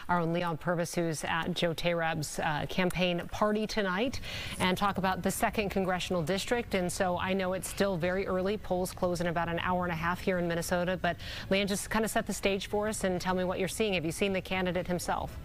our own Leon Purvis, who's at Joe Teirab's campaign party tonight, and talk about the 2nd Congressional District. And so I know it's still very early. Polls close in about an hour and a half here in Minnesota. But Leon, just kind of set the stage for us and tell me what you're seeing. Have you seen the candidate himself?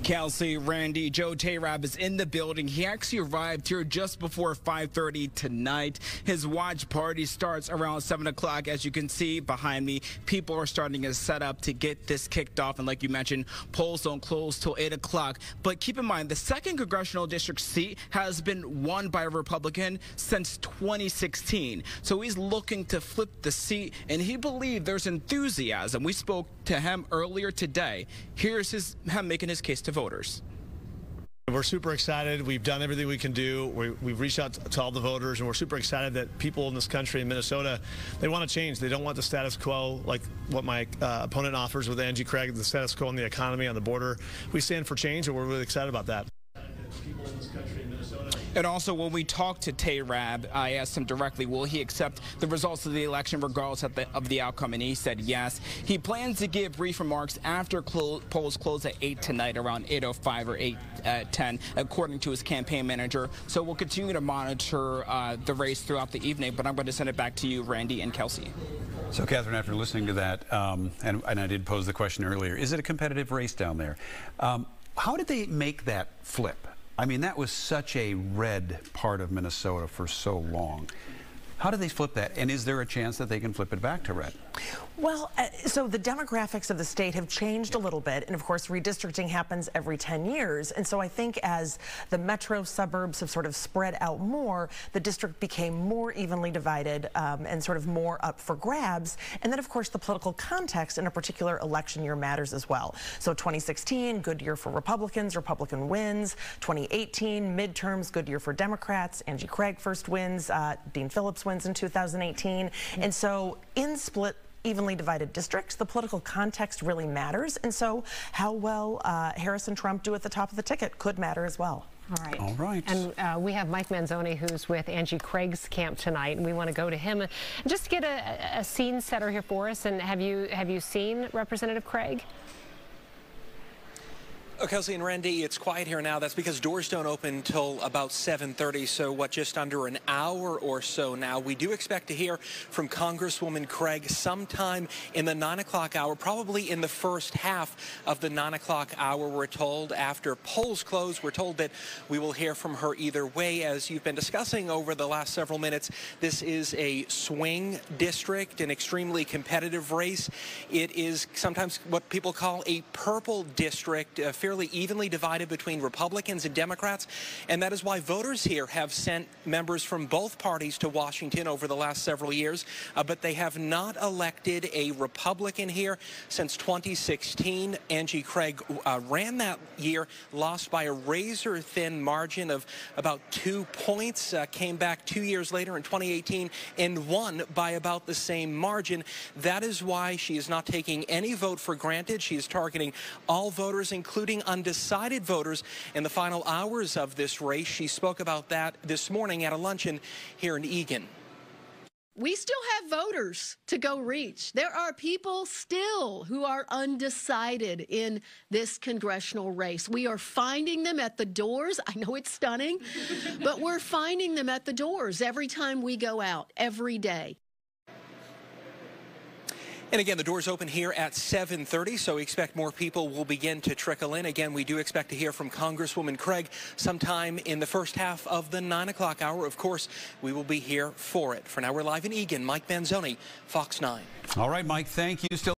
Kelsey, Randy, Joe Teirab is in the building. He actually arrived here just before 5:30 tonight. His watch party starts around 7 o'clock. As you can see behind me, people are starting to set up to get this kicked off. And like you mentioned, polls don't close till 8 o'clock. But keep in mind, the 2nd Congressional District seat has been won by a Republican since 2016. So he's looking to flip the seat, and he believed there's enthusiasm. We spoke to him earlier today. Here's him making his case to voters. We're super excited. We've done everything we can do. We've reached out to all the voters, and we're super excited that people in this country, in Minnesota, they want to change. They don't want the status quo like what my opponent offers with Angie Craig, the status quo in the economy, on the border. We stand for change, and we're really excited about that. People in this country, in Minnesota. And also, when we talked to Teirab, I asked him directly, will he accept the results of the election regardless of the outcome, and he said yes. He plans to give brief remarks after polls close at 8 tonight, around 8:05 or 8:10, according to his campaign manager. So we'll continue to monitor the race throughout the evening, but I'm going to send it back to you, Randy and Kelsey. So, Kathryn, after listening to that, and I did pose the question earlier, is it a competitive race down there? How did they make that flip? I mean, that was such a red part of Minnesota for so long. How did they flip that? And is there a chance that they can flip it back to red? Well, so the demographics of the state have changed a little bit, and of course redistricting happens every 10 years. And so I think as the metro suburbs have sort of spread out more, the district became more evenly divided and sort of more up for grabs. And then of course the political context in a particular election year matters as well. So 2016, good year for Republicans, Republican wins. 2018, midterms, good year for Democrats. Angie Craig first wins, Dean Phillips wins in 2018. And so in split, evenly divided districts, the political context really matters. And so how well Harris and Trump do at the top of the ticket could matter as well. All right. All right. And we have Mike Manzoni, who's with Angie Craig's camp tonight, and we want to go to him and just get a scene setter here for us. And have you seen Representative Craig? Oh, Kelsey and Randy, it's quiet here now. That's because doors don't open till about 7:30, so just under an hour or so now. We do expect to hear from Congresswoman Craig sometime in the 9 o'clock hour, probably in the first half of the 9 o'clock hour, we're told. After polls close, we're told that we will hear from her either way. As you've been discussing over the last several minutes, this is a swing district, an extremely competitive race. It is sometimes what people call a purple district, fairly evenly divided between Republicans and Democrats, and that is why voters here have sent members from both parties to Washington over the last several years, but they have not elected a Republican here since 2016. Angie Craig ran that year, lost by a razor-thin margin of about 2 points, came back 2 years later in 2018 and won by about the same margin. That is why she is not taking any vote for granted. She is targeting all voters, including undecided voters, in the final hours of this race. She spoke about that this morning at a luncheon here in Eagan. We still have voters to go reach. There are people still who are undecided in this congressional race. We are finding them at the doors. I know it's stunning, but we're finding them at the doors every time we go out, every day. And again, the doors open here at 7:30, so we expect more people will begin to trickle in. Again, we do expect to hear from Congresswoman Craig sometime in the first half of the 9 o'clock hour. Of course, we will be here for it. For now, we're live in Eagan. Mike Manzoni, Fox 9. All right, Mike, thank you. Still